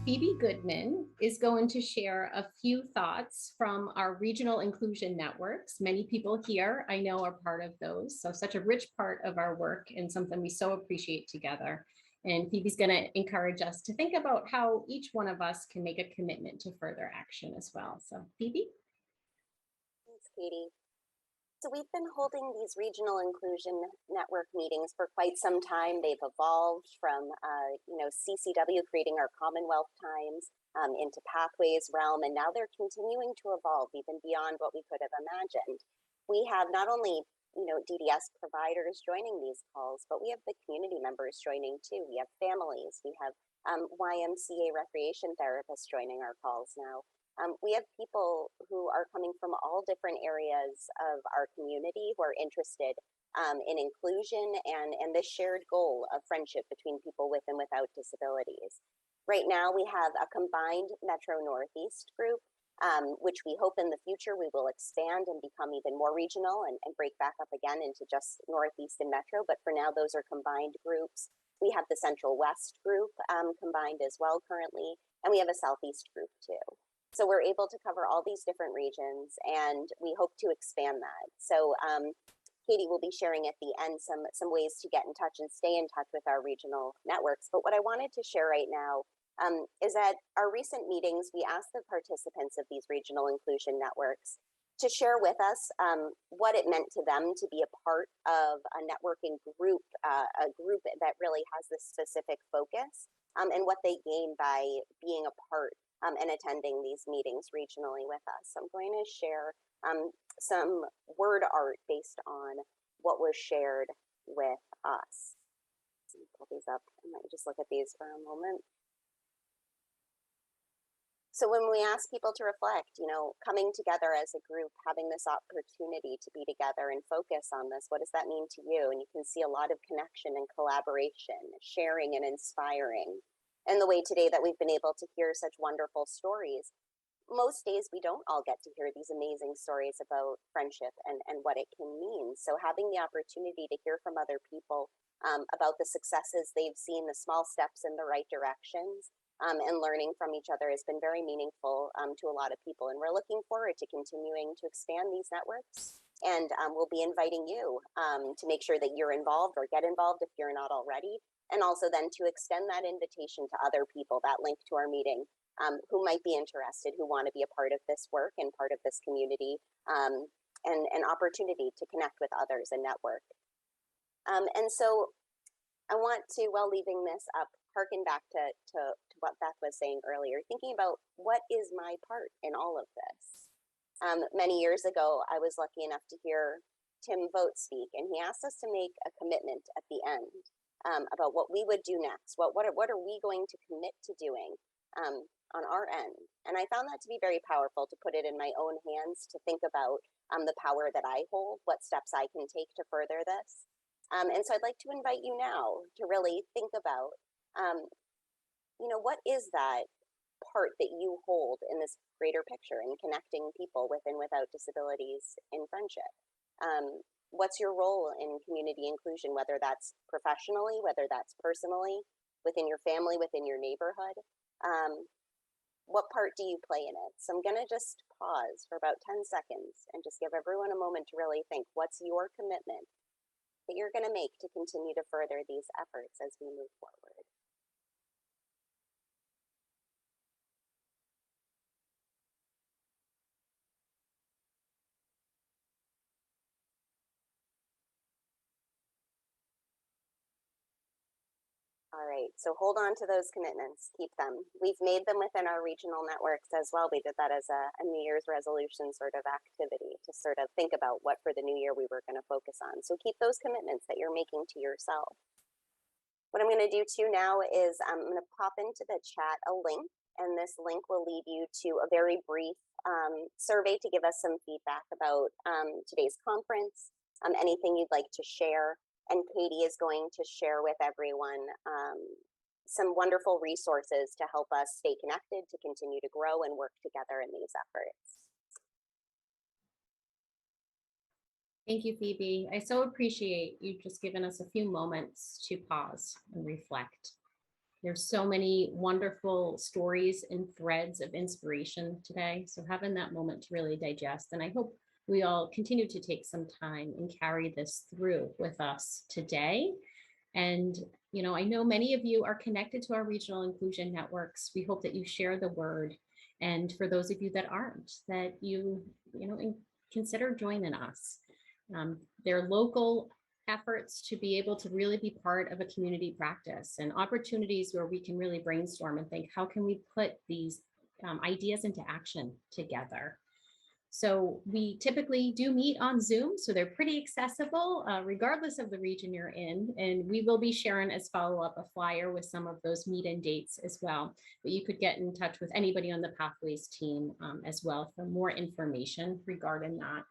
Phoebe Goodman is going to share a few thoughts from our regional inclusion networks. Many people here I know are part of those, so such a rich part of our work and something we so appreciate together. And Phoebe's going to encourage us to think about how each one of us can make a commitment to further action as well. So Phoebe? Thanks, Katie. So we've been holding these regional inclusion network meetings for quite some time. They've evolved from, CCW creating our Commonwealth times into Pathways realm, and now they're continuing to evolve even beyond what we could have imagined. We have not only DDS providers joining these calls, but we have the community members joining too. We have families, we have YMCA recreation therapists joining our calls now. We have people who are coming from all different areas of our community who are interested in inclusion and this shared goal of friendship between people with and without disabilities. Right now, we have a combined Metro Northeast group, which we hope in the future we will expand and become even more regional and break back up again into just Northeast and Metro. But for now, those are combined groups. We have the Central West group combined as well currently, and we have a Southeast group too. So we're able to cover all these different regions, and we hope to expand that. So Katie will be sharing at the end some ways to get in touch and stay in touch with our regional networks. But what I wanted to share right now is that our recent meetings, we asked the participants of these regional inclusion networks to share with us what it meant to them to be a part of a networking group, a group that really has this specific focus, and what they gain by being a part and attending these meetings regionally with us. So I'm going to share some word art based on what was shared with us. Let me pull these up. I might just look at these for a moment. So when we ask people to reflect, coming together as a group, having this opportunity to be together and focus on this, what does that mean to you? And you can see a lot of connection and collaboration, sharing and inspiring. And the way today that we've been able to hear such wonderful stories, most days we don't all get to hear these amazing stories about friendship and what it can mean. So having the opportunity to hear from other people about the successes they've seen, the small steps in the right directions, and learning from each other has been very meaningful to a lot of people. And we're looking forward to continuing to expand these networks. And we'll be inviting you to make sure that you're involved or get involved if you're not already. And also then to extend that invitation to other people, that link to our meeting, who might be interested, who want to be a part of this work and part of this community, and an opportunity to connect with others and network. And so I want to, while leaving this up, harken back to what Beth was saying earlier, thinking about what is my part in all of this. Many years ago, I was lucky enough to hear Tim Vogt speak, and he asked us to make a commitment at the end about what we would do next. What are we going to commit to doing on our end? And I found that to be very powerful, to put it in my own hands, to think about the power that I hold, what steps I can take to further this. And so I'd like to invite you now to really think about, what is that part that you hold in this greater picture in connecting people with and without disabilities in friendship? What's your role in community inclusion, whether that's professionally, whether that's personally, within your family, within your neighborhood? What part do you play in it? So I'm going to just pause for about 10 seconds and just give everyone a moment to really think, what's your commitment that you're going to make to continue to further these efforts as we move forward? All right, so hold on to those commitments, keep them. We've made them within our regional networks as well. We did that as a New Year's resolution sort of activity to sort of think about what for the new year we were going to focus on. So keep those commitments that you're making to yourself. What I'm going to do too now is I'm going to pop into the chat a link, and this link will lead you to a very brief survey to give us some feedback about today's conference, anything you'd like to share. And Katie is going to share with everyone some wonderful resources to help us stay connected, to continue to grow and work together in these efforts. Thank you, Phoebe. I so appreciate you just giving us a few moments to pause and reflect. There's so many wonderful stories and threads of inspiration today. So having that moment to really digest. And I hope we all continue to take some time and carry this through with us today. And, I know many of you are connected to our regional inclusion networks. We hope that you share the word. And for those of you that aren't, that consider joining us. They're local efforts to be able to really be part of a community practice and opportunities where we can really brainstorm and think, how can we put these ideas into action together? So we typically do meet on Zoom, so they're pretty accessible regardless of the region you're in. And we will be sharing as follow-up a flyer with some of those meet and dates as well. But you could get in touch with anybody on the Pathways team as well for more information regarding that.